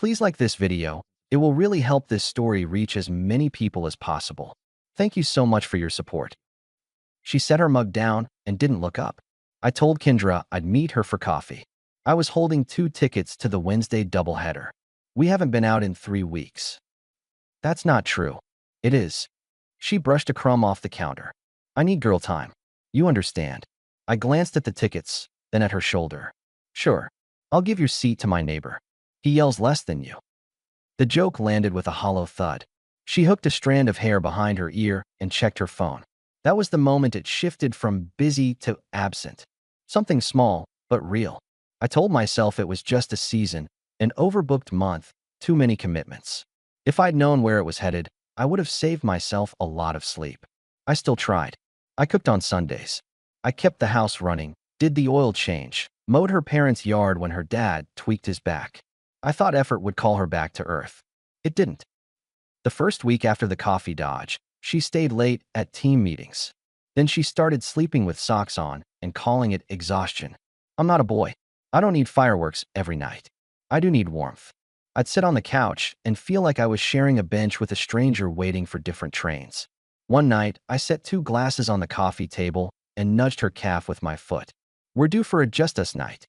Please like this video. It will really help this story reach as many people as possible. Thank you so much for your support. She set her mug down and didn't look up. I told Kendra I'd meet her for coffee. I was holding 2 tickets to the Wednesday doubleheader. We haven't been out in 3 weeks. That's not true. It is. She brushed a crumb off the counter. I need girl time. You understand. I glanced at the tickets, then at her shoulder. Sure. I'll give your seat to my neighbor. He yells less than you. The joke landed with a hollow thud. She hooked a strand of hair behind her ear and checked her phone. That was the moment it shifted from busy to absent. Something small, but real. I told myself it was just a season, an overbooked month, too many commitments. If I'd known where it was headed, I would have saved myself a lot of sleep. I still tried. I cooked on Sundays. I kept the house running, did the oil change, mowed her parents' yard when her dad tweaked his back. I thought effort would call her back to earth. It didn't. The first week after the coffee dodge, she stayed late at team meetings. Then she started sleeping with socks on and calling it exhaustion. I'm not a boy. I don't need fireworks every night. I do need warmth. I'd sit on the couch and feel like I was sharing a bench with a stranger waiting for different trains. One night, I set 2 glasses on the coffee table and nudged her calf with my foot. We're due for a just us night.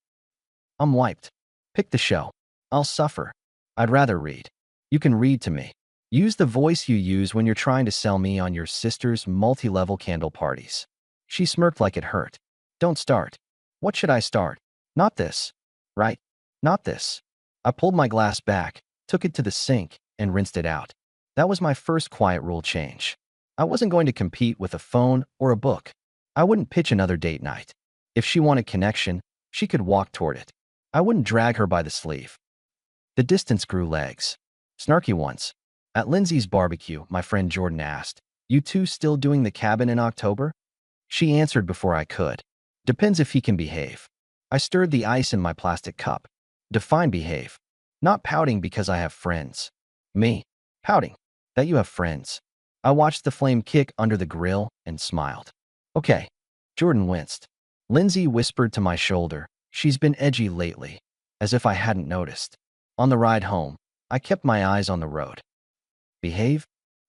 I'm wiped. Pick the show. I'll suffer. I'd rather read. You can read to me. Use the voice you use when you're trying to sell me on your sister's multi-level candle parties. She smirked like it hurt. Don't start. What should I start? Not this. Right? Not this. I pulled my glass back, took it to the sink, and rinsed it out. That was my first quiet rule change. I wasn't going to compete with a phone or a book. I wouldn't pitch another date night. If she wanted connection, she could walk toward it. I wouldn't drag her by the sleeve. The distance grew legs. Snarky ones. At Lindsay's barbecue, my friend Jordan asked, "You two still doing the cabin in October?" She answered before I could. Depends if he can behave. I stirred the ice in my plastic cup. Define behave. Not pouting because I have friends. Me. Pouting. That you have friends. I watched the flame kick under the grill and smiled. Okay. Jordan winced. Lindsay whispered to my shoulder, "She's been edgy lately," as if I hadn't noticed. On the ride home, I kept my eyes on the road. Behave?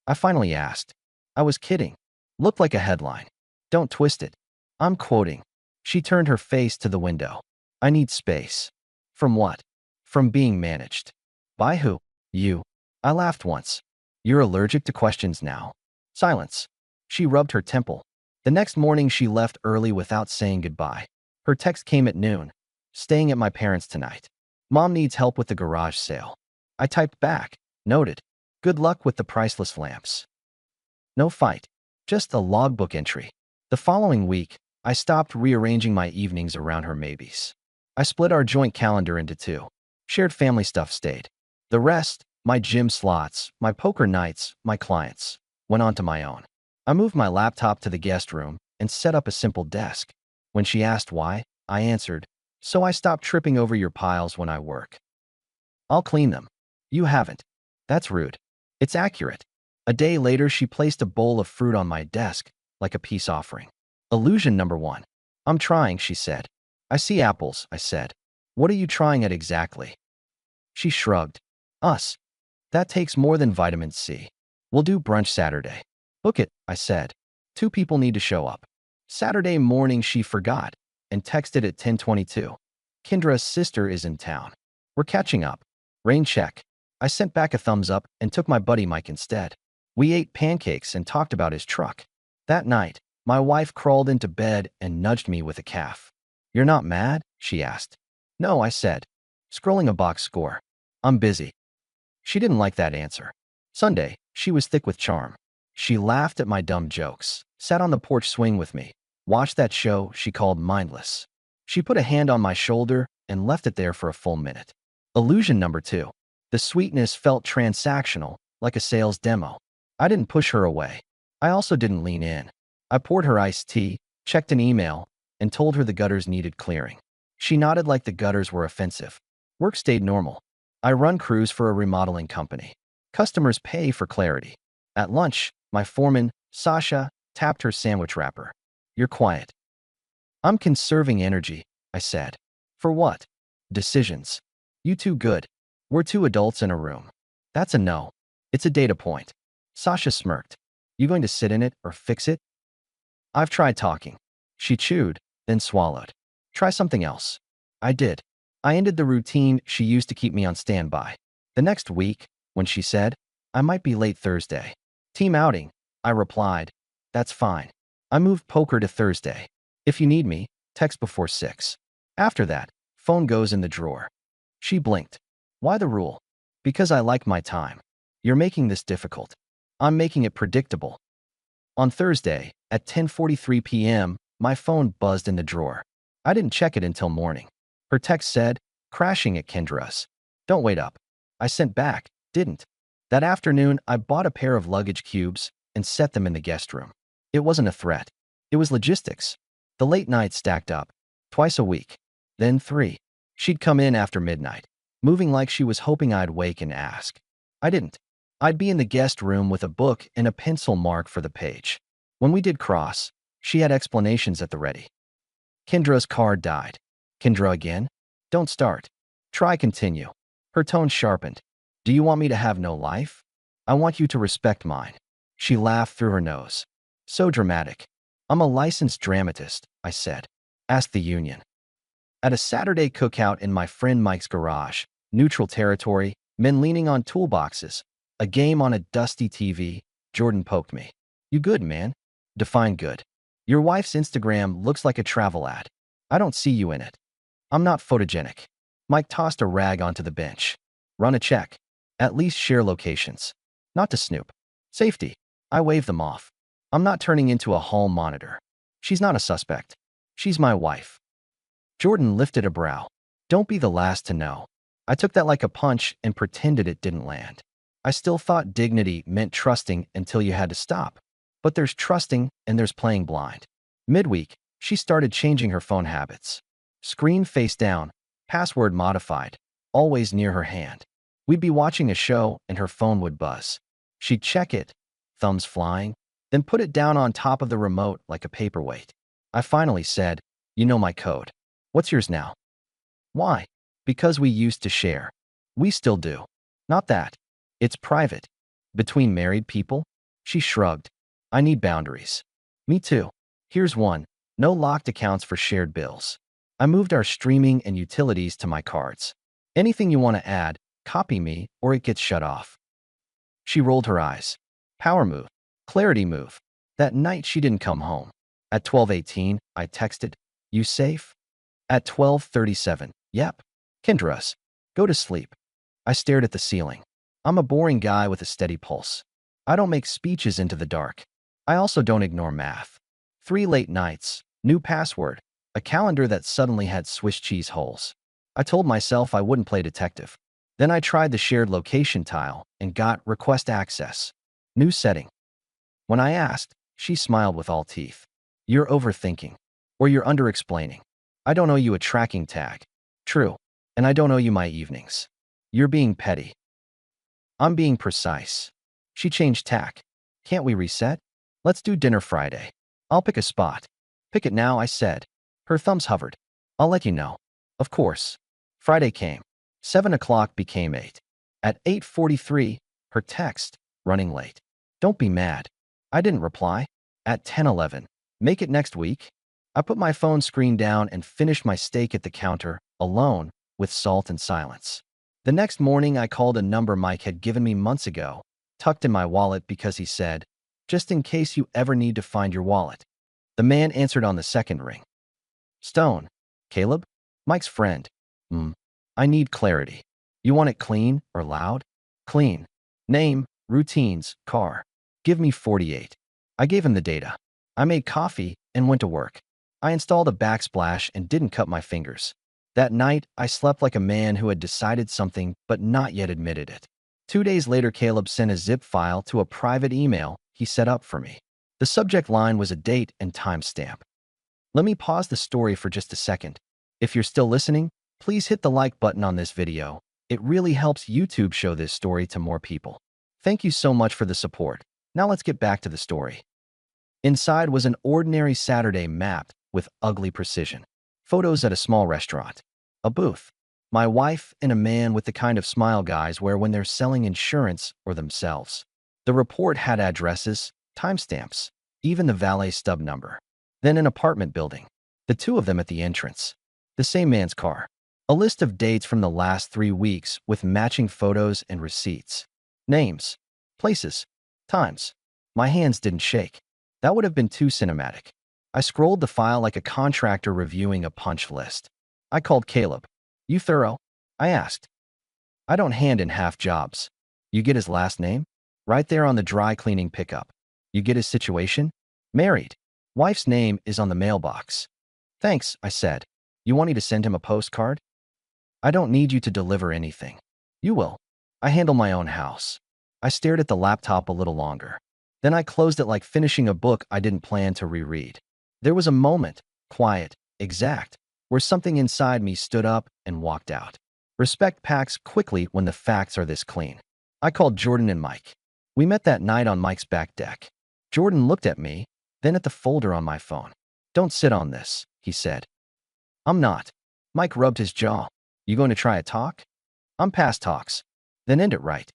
I finally asked. I was kidding. Looked like a headline. Don't twist it. I'm quoting. She turned her face to the window. I need space. From what? From being managed. By who? You. I laughed once. You're allergic to questions now. Silence. She rubbed her temple. The next morning she left early without saying goodbye. Her text came at noon. Staying at my parents' tonight. Mom needs help with the garage sale. I typed back. Noted. Good luck with the priceless lamps. No fight. Just a logbook entry. The following week, I stopped rearranging my evenings around her maybes. I split our joint calendar into 2. Shared family stuff stayed. The rest, my gym slots, my poker nights, my clients, went on to my own. I moved my laptop to the guest room and set up a simple desk. When she asked why, I answered, "So I stop tripping over your piles when I work." I'll clean them. You haven't. That's rude. It's accurate. A day later, she placed a bowl of fruit on my desk, like a peace offering. Illusion number 1. I'm trying, she said. I see apples, I said. What are you trying at exactly? She shrugged. Us. That takes more than vitamin C. We'll do brunch Saturday. Book it, I said. 2 people need to show up. Saturday morning she forgot and texted at 10:22. Kendra's sister is in town. We're catching up. Rain check. I sent back a thumbs up and took my buddy Mike instead. We ate pancakes and talked about his truck. That night, my wife crawled into bed and nudged me with a calf. You're not mad? She asked. No, I said. Scrolling a box score. I'm busy. She didn't like that answer. Sunday, she was thick with charm. She laughed at my dumb jokes, sat on the porch swing with me, watched that show she called mindless. She put a hand on my shoulder and left it there for a full minute. Illusion number 2. The sweetness felt transactional, like a sales demo. I didn't push her away. I also didn't lean in. I poured her iced tea, checked an email, and told her the gutters needed clearing. She nodded like the gutters were offensive. Work stayed normal. I run crews for a remodeling company. Customers pay for clarity. At lunch, my foreman, Sasha, tapped her sandwich wrapper. You're quiet. I'm conserving energy, I said. For what? Decisions. You too good. We're two adults in a room. That's a no. It's a data point. Sasha smirked. You going to sit in it or fix it? I've tried talking. She chewed, then swallowed. Try something else. I did. I ended the routine she used to keep me on standby. The next week, when she said, I might be late Thursday. Team outing, I replied. That's fine. I moved poker to Thursday. If you need me, text before 6. After that, phone goes in the drawer. She blinked. Why the rule? Because I like my time. You're making this difficult. I'm making it predictable. On Thursday, at 10:43 p.m., my phone buzzed in the drawer. I didn't check it until morning. Her text said, crashing at Kendra's. Don't wait up. I sent back, didn't. That afternoon, I bought a pair of luggage cubes and set them in the guest room. It wasn't a threat. It was logistics. The late nights stacked up. Twice a week. Then 3. She'd come in after midnight, moving like she was hoping I'd wake and ask. I didn't. I'd be in the guest room with a book and a pencil mark for the page. When we did cross, she had explanations at the ready. Kendra's card died. Kendra again? Don't start. Try continue. Her tone sharpened. Do you want me to have no life? I want you to respect mine. She laughed through her nose. So dramatic. I'm a licensed dramatist, I said. Ask the union. At a Saturday cookout in my friend Mike's garage, neutral territory, men leaning on toolboxes, a game on a dusty TV, Jordan poked me. You good, man? Define good. Your wife's Instagram looks like a travel ad. I don't see you in it. I'm not photogenic. Mike tossed a rag onto the bench. Run a check. At least share locations. Not to snoop. Safety. I waved them off. I'm not turning into a hall monitor. She's not a suspect. She's my wife. Jordan lifted a brow. Don't be the last to know. I took that like a punch and pretended it didn't land. I still thought dignity meant trusting until you had to stop. But there's trusting and there's playing blind. Midweek, she started changing her phone habits. Screen face down, password modified, always near her hand. We'd be watching a show and her phone would buzz. She'd check it, thumbs flying, then put it down on top of the remote like a paperweight. I finally said, you know my code. What's yours now? Why? Because we used to share. We still do. Not that. It's private. Between married people? She shrugged. I need boundaries. Me too. Here's one. No locked accounts for shared bills. I moved our streaming and utilities to my cards. Anything you want to add, copy me or it gets shut off. She rolled her eyes. Power move. Clarity move. That night she didn't come home. At 12:18, I texted, you safe? At 12:37, yep. Kendra's. Go to sleep. I stared at the ceiling. I'm a boring guy with a steady pulse. I don't make speeches into the dark. I also don't ignore math. 3 late nights, new password, a calendar that suddenly had Swiss cheese holes. I told myself I wouldn't play detective. Then I tried the shared location tile and got request access. New setting. When I asked, she smiled with all teeth. You're overthinking. Or you're under-explaining. I don't owe you a tracking tag. True. And I don't owe you my evenings. You're being petty. I'm being precise. She changed tack. Can't we reset? Let's do dinner Friday. I'll pick a spot. Pick it now, I said. Her thumbs hovered. I'll let you know. Of course. Friday came. 7 o'clock became 8. At 8:43, her text, running late. Don't be mad. I didn't reply. At 10:11, make it next week. I put my phone screen down and finished my steak at the counter, alone, with salt and silence. The next morning, I called a number Mike had given me months ago, tucked in my wallet because he said, just in case you ever need to find your wallet. The man answered on the second ring. Stone. Caleb? Mike's friend. I need clarity. You want it clean or loud? Clean. Name, routines, car. Give me 48. I gave him the data. I made coffee and went to work. I installed a backsplash and didn't cut my fingers. That night, I slept like a man who had decided something but not yet admitted it. 2 days later, Caleb sent a zip file to a private email he set up for me. The subject line was a date and timestamp. Let me pause the story for just a second. If you're still listening, please hit the like button on this video. It really helps YouTube show this story to more people. Thank you so much for the support. Now let's get back to the story. Inside was an ordinary Saturday mapped with ugly precision. Photos at a small restaurant. A booth. My wife and a man with the kind of smile guys wear when they're selling insurance or themselves. The report had addresses, timestamps, even the valet stub number. Then an apartment building. The two of them at the entrance. The same man's car. A list of dates from the last 3 weeks with matching photos and receipts. Names, places, times. My hands didn't shake. That would have been too cinematic. I scrolled the file like a contractor reviewing a punch list. I called Caleb. You thorough? I asked. I don't hand in half jobs. You get his last name? Right there on the dry cleaning pickup. You get his situation? Married. Wife's name is on the mailbox. Thanks, I said. You want me to send him a postcard? I don't need you to deliver anything. You will. I handle my own house. I stared at the laptop a little longer. Then I closed it like finishing a book I didn't plan to reread. There was a moment, quiet, exact, where something inside me stood up and walked out. Respect packs quickly when the facts are this clean. I called Jordan and Mike. We met that night on Mike's back deck. Jordan looked at me, then at the folder on my phone. Don't sit on this, he said. I'm not. Mike rubbed his jaw. You going to try a talk? I'm past talks. Then end it right.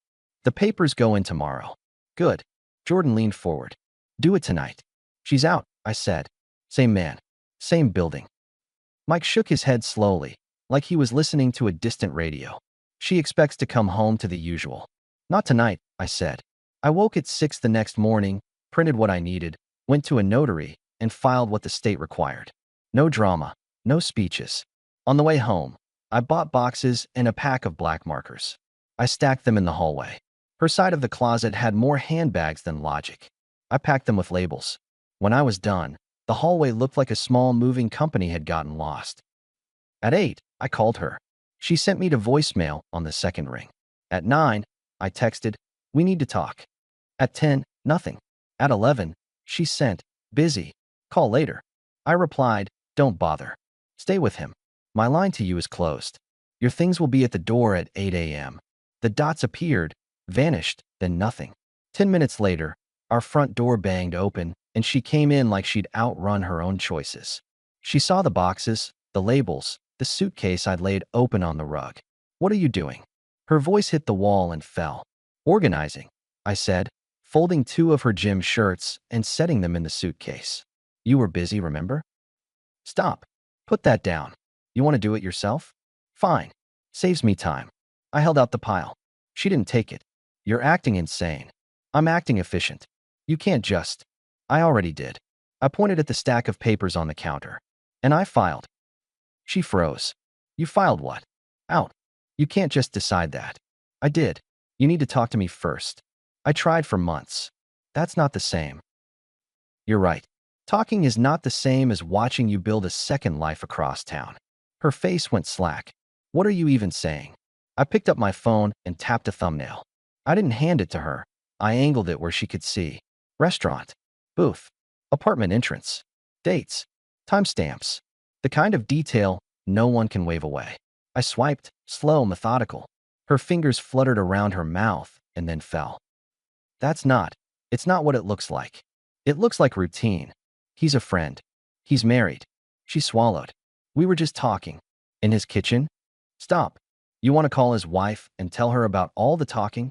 The papers go in tomorrow. Good. Jordan leaned forward. Do it tonight. She's out, I said. Same man. Same building. Mike shook his head slowly, like he was listening to a distant radio. She expects to come home to the usual. Not tonight, I said. I woke at 6 the next morning, printed what I needed, went to a notary, and filed what the state required. No drama, no speeches. On the way home, I bought boxes and a pack of black markers. I stacked them in the hallway. Her side of the closet had more handbags than logic. I packed them with labels. When I was done, the hallway looked like a small moving company had gotten lost. At 8, I called her. She sent me to voicemail on the second ring. At 9, I texted, we need to talk. At 10, nothing. At 11, she sent, busy. Call later. I replied, don't bother. Stay with him. My line to you is closed. Your things will be at the door at 8 a.m. The dots appeared, vanished, then nothing. 10 minutes later, our front door banged open, and she came in like she'd outrun her own choices. She saw the boxes, the labels, the suitcase I'd laid open on the rug. What are you doing? Her voice hit the wall and fell. Organizing, I said, folding 2 of her gym shirts and setting them in the suitcase. You were busy, remember? Stop. Put that down. You want to do it yourself? Fine. Saves me time. I held out the pile. She didn't take it. You're acting insane. I'm acting efficient. You can't just. I already did. I pointed at the stack of papers on the counter. And I filed. She froze. You filed what? Out. You can't just decide that. I did. You need to talk to me first. I tried for months. That's not the same. You're right. Talking is not the same as watching you build a second life across town. Her face went slack. What are you even saying? I picked up my phone and tapped a thumbnail. I didn't hand it to her. I angled it where she could see. Restaurant. Booth. Apartment entrance. Dates. Timestamps. The kind of detail no one can wave away. I swiped, slow, methodical. Her fingers fluttered around her mouth and then fell. It's not what it looks like. It looks like routine. He's a friend. He's married. She swallowed. We were just talking. In his kitchen? Stop. You want to call his wife and tell her about all the talking?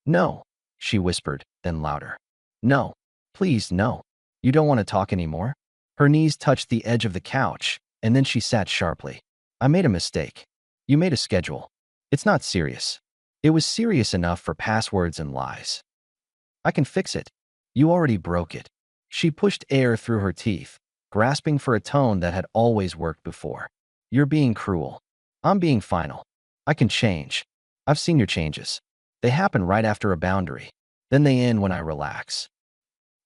No, she whispered, then louder. No. Please, no. You don't want to talk anymore? Her knees touched the edge of the couch, and then she sat sharply. I made a mistake. You made a schedule. It's not serious. It was serious enough for passwords and lies. I can fix it. You already broke it. She pushed air through her teeth, grasping for a tone that had always worked before. You're being cruel. I'm being final. I can change. I've seen your changes. They happen right after a boundary. Then they end when I relax.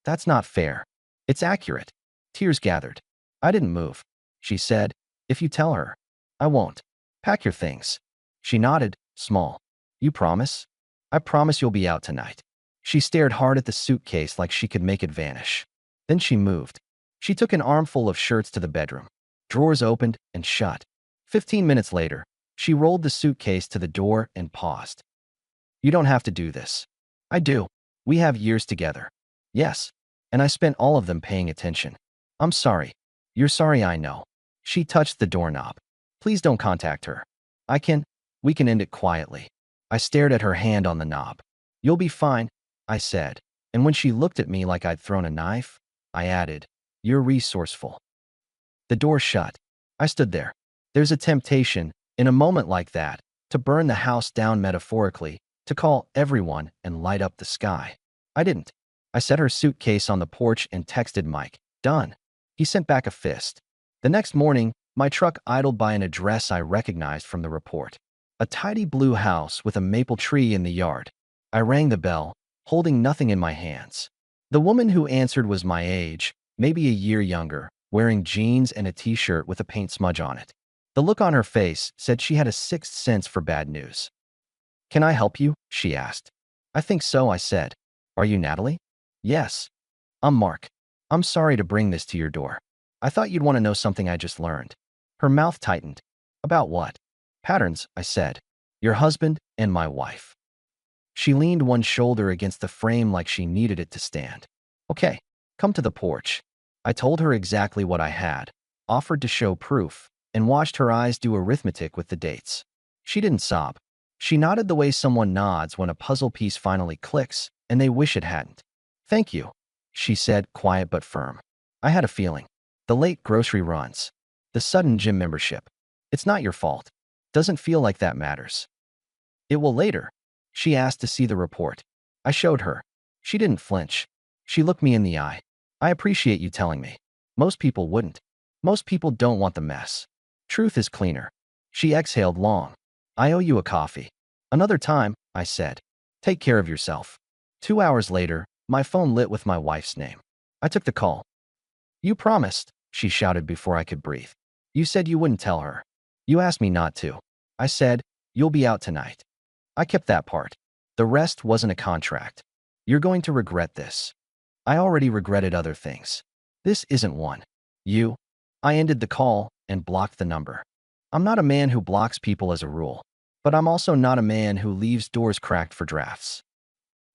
That's not fair. It's accurate. Tears gathered. I didn't move. She said, if you tell her. I won't. Pack your things. She nodded, small. You promise? I promise you'll be out tonight. She stared hard at the suitcase like she could make it vanish. Then she moved. She took an armful of shirts to the bedroom. Drawers opened and shut. 15 minutes later, she rolled the suitcase to the door and paused. You don't have to do this. I do. We have years together. Yes. And I spent all of them paying attention. I'm sorry. You're sorry, I know. She touched the doorknob. Please don't contact her. I can. We can end it quietly. I stared at her hand on the knob. You'll be fine, I said. And when she looked at me like I'd thrown a knife, I added, you're resourceful. The door shut. I stood there. There's a temptation, in a moment like that, to burn the house down metaphorically, to call everyone and light up the sky. I didn't. I set her suitcase on the porch and texted Mike. Done. He sent back a fist. The next morning, my truck idled by an address I recognized from the report. A tidy blue house with a maple tree in the yard. I rang the bell, holding nothing in my hands. The woman who answered was my age, maybe a year younger, wearing jeans and a t-shirt with a paint smudge on it. The look on her face said she had a sixth sense for bad news. Can I help you? She asked. I think so, I said. Are you Natalie? Yes. I'm Mark. I'm sorry to bring this to your door. I thought you'd want to know something I just learned. Her mouth tightened. About what? Patterns, I said. Your husband and my wife. She leaned one shoulder against the frame like she needed it to stand. Okay, come to the porch. I told her exactly what I had, offered to show proof, and watched her eyes do arithmetic with the dates. She didn't sob. She nodded the way someone nods when a puzzle piece finally clicks, and they wish it hadn't. Thank you, she said, quiet but firm. I had a feeling. The late grocery runs. The sudden gym membership. It's not your fault. Doesn't feel like that matters. It will later. She asked to see the report. I showed her. She didn't flinch. She looked me in the eye. I appreciate you telling me. Most people wouldn't. Most people don't want the mess. Truth is cleaner. She exhaled long. I owe you a coffee. Another time, I said. Take care of yourself. 2 hours later, my phone lit with my wife's name. I took the call. You promised, she shouted before I could breathe. You said you wouldn't tell her. You asked me not to. I said, you'll be out tonight. I kept that part. The rest wasn't a contract. You're going to regret this. I already regretted other things. This isn't one. You. I ended the call and blocked the number. I'm not a man who blocks people as a rule, but I'm also not a man who leaves doors cracked for drafts.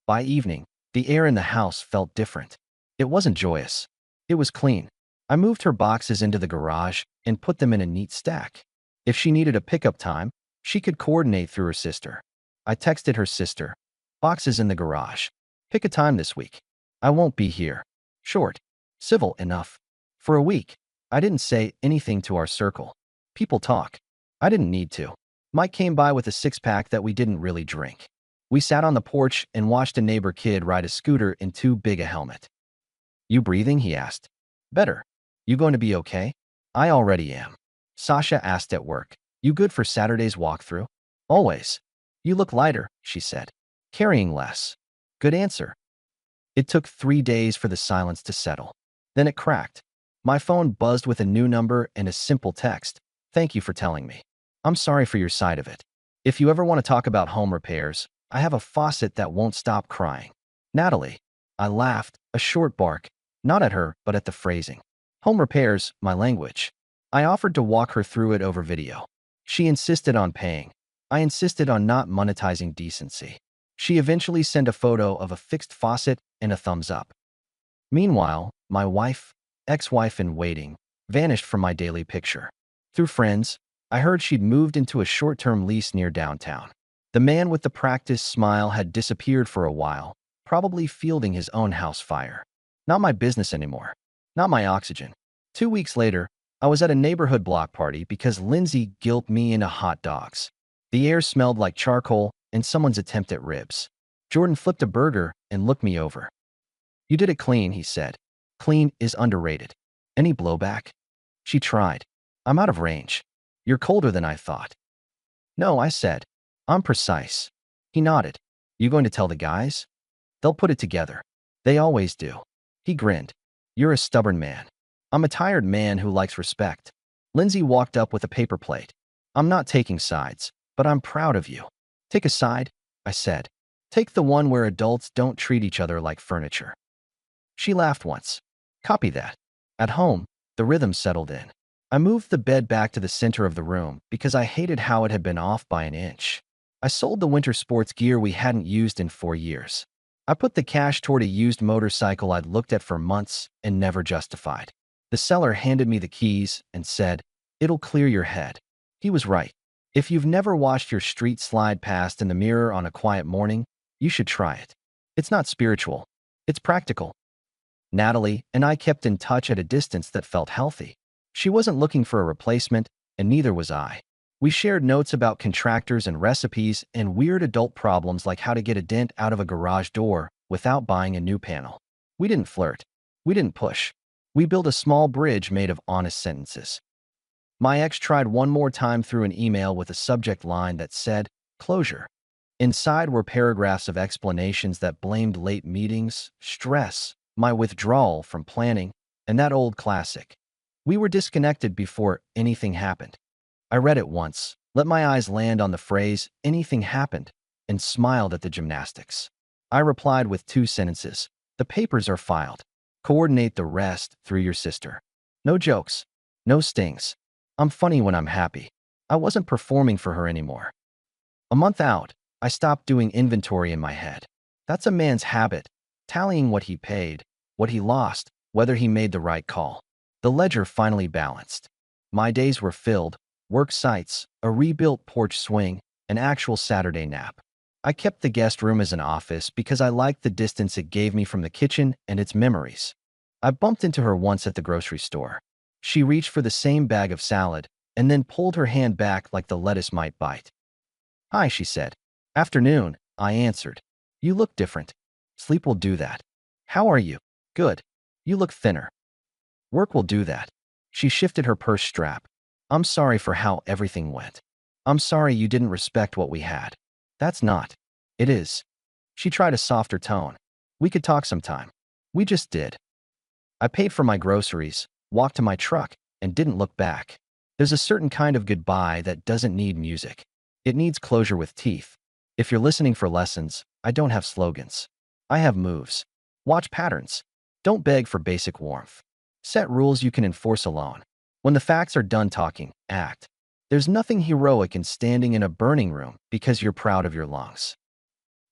By evening, the air in the house felt different. It wasn't joyous. It was clean. I moved her boxes into the garage and put them in a neat stack. If she needed a pickup time, she could coordinate through her sister. I texted her sister. Boxes in the garage. Pick a time this week. I won't be here. Short. Civil enough. For a week, I didn't say anything to our circle. People talk. I didn't need to. Mike came by with a six-pack that we didn't really drink. We sat on the porch and watched a neighbor kid ride a scooter in too big a helmet. You breathing? He asked. Better. You going to be okay? I already am. Sasha asked at work. You good for Saturday's walkthrough? Always. You look lighter, she said. Carrying less. Good answer. It took 3 days for the silence to settle. Then it cracked. My phone buzzed with a new number and a simple text. Thank you for telling me. I'm sorry for your side of it. If you ever want to talk about home repairs, I have a faucet that won't stop crying. Natalie. I laughed, a short bark, not at her, but at the phrasing. Home repairs, my language. I offered to walk her through it over video. She insisted on paying. I insisted on not monetizing decency. She eventually sent a photo of a fixed faucet and a thumbs up. Meanwhile, my wife, ex-wife in waiting, vanished from my daily picture. Through friends, I heard she'd moved into a short-term lease near downtown. The man with the practiced smile had disappeared for a while, probably fielding his own house fire. Not my business anymore. Not my oxygen. 2 weeks later, I was at a neighborhood block party because Lindsay guilted me into hot dogs. The air smelled like charcoal and someone's attempt at ribs. Jordan flipped a burger and looked me over. You did it clean, he said. Clean is underrated. Any blowback? She tried. I'm out of range. You're colder than I thought. No, I said. I'm precise. He nodded. You going to tell the guys? They'll put it together. They always do. He grinned. You're a stubborn man. I'm a tired man who likes respect. Lindsay walked up with a paper plate. I'm not taking sides, but I'm proud of you. Take a side, I said. Take the one where adults don't treat each other like furniture. She laughed once. Copy that. At home, the rhythm settled in. I moved the bed back to the center of the room because I hated how it had been off by an inch. I sold the winter sports gear we hadn't used in 4 years. I put the cash toward a used motorcycle I'd looked at for months and never justified. The seller handed me the keys and said, "It'll clear your head." He was right. If you've never watched your street slide past in the mirror on a quiet morning, you should try it. It's not spiritual. It's practical. Natalie and I kept in touch at a distance that felt healthy. She wasn't looking for a replacement, and neither was I. We shared notes about contractors and recipes and weird adult problems like how to get a dent out of a garage door without buying a new panel. We didn't flirt. We didn't push. We built a small bridge made of honest sentences. My ex tried one more time through an email with a subject line that said, "Closure." Inside were paragraphs of explanations that blamed late meetings, stress, my withdrawal from planning, and that old classic. We were disconnected before anything happened. I read it once, let my eyes land on the phrase, "anything happened," and smiled at the gymnastics. I replied with 2 sentences. The papers are filed. Coordinate the rest through your sister. No jokes. No stings. I'm funny when I'm happy. I wasn't performing for her anymore. A month out, I stopped doing inventory in my head. That's a man's habit, tallying what he paid, what he lost, whether he made the right call. The ledger finally balanced. My days were filled, work sites, a rebuilt porch swing, an actual Saturday nap. I kept the guest room as an office because I liked the distance it gave me from the kitchen and its memories. I bumped into her once at the grocery store. She reached for the same bag of salad and then pulled her hand back like the lettuce might bite. "Hi," she said. "Afternoon," I answered. "You look different." "Sleep will do that." "How are you?" "Good." "You look thinner." "Work will do that." She shifted her purse strap. "I'm sorry for how everything went. I'm sorry you didn't respect what we had." "That's not." "It is." She tried a softer tone. "We could talk sometime." We just did. I paid for my groceries, walked to my truck, and didn't look back. There's a certain kind of goodbye that doesn't need music. It needs closure with teeth. If you're listening for lessons, I don't have slogans. I have moves. Watch patterns. Don't beg for basic warmth. Set rules you can enforce alone. When the facts are done talking, act. There's nothing heroic in standing in a burning room because you're proud of your lungs.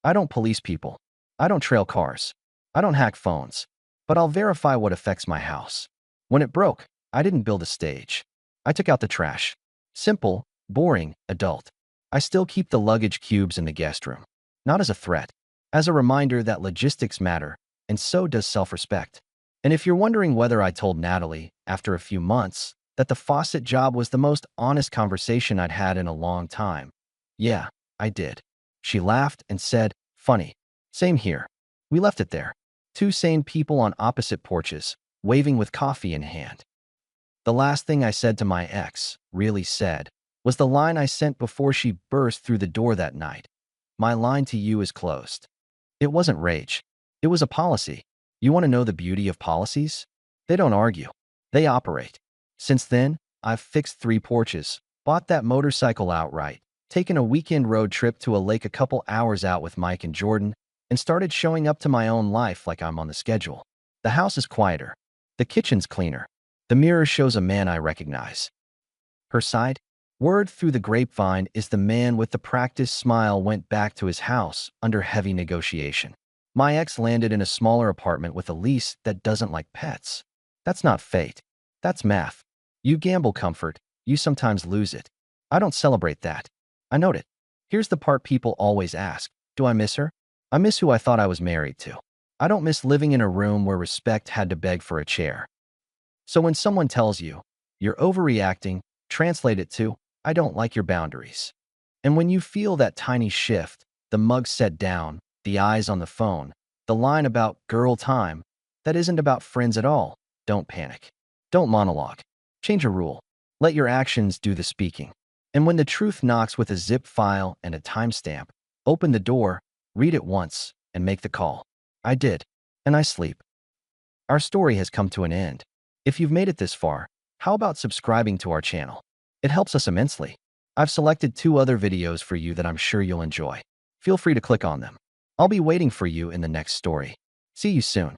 I don't police people. I don't trail cars. I don't hack phones. But I'll verify what affects my house. When it broke, I didn't build a stage. I took out the trash. Simple, boring, adult. I still keep the luggage cubes in the guest room. Not as a threat, as a reminder that logistics matter, and so does self-respect. And if you're wondering whether I told Natalie, after a few months, that the faucet job was the most honest conversation I'd had in a long time, yeah, I did. She laughed and said, "Funny. Same here." We left it there. Two sane people on opposite porches, waving with coffee in hand. The last thing I said to my ex, really said, was the line I sent before she burst through the door that night. "My line to you is closed." It wasn't rage. It was a policy. You want to know the beauty of policies? They don't argue. They operate. Since then, I've fixed 3 porches, bought that motorcycle outright, taken a weekend road trip to a lake a couple hours out with Mike and Jordan, and started showing up to my own life like I'm on the schedule. The house is quieter. The kitchen's cleaner. The mirror shows a man I recognize. Her side? Word through the grapevine is the man with the practiced smile went back to his house under heavy negotiation. My ex landed in a smaller apartment with a lease that doesn't like pets. That's not fate. That's math. You gamble comfort, you sometimes lose it. I don't celebrate that. I note it. Here's the part people always ask. Do I miss her? I miss who I thought I was married to. I don't miss living in a room where respect had to beg for a chair. So when someone tells you, "You're overreacting," translate it to, "I don't like your boundaries." And when you feel that tiny shift, the mug set down, the eyes on the phone, the line about girl time, that isn't about friends at all, don't panic. Don't monologue. Change a rule. Let your actions do the speaking. And when the truth knocks with a zip file and a timestamp, open the door, read it once, and make the call. I did. And I sleep. Our story has come to an end. If you've made it this far, how about subscribing to our channel? It helps us immensely. I've selected 2 other videos for you that I'm sure you'll enjoy. Feel free to click on them. I'll be waiting for you in the next story. See you soon.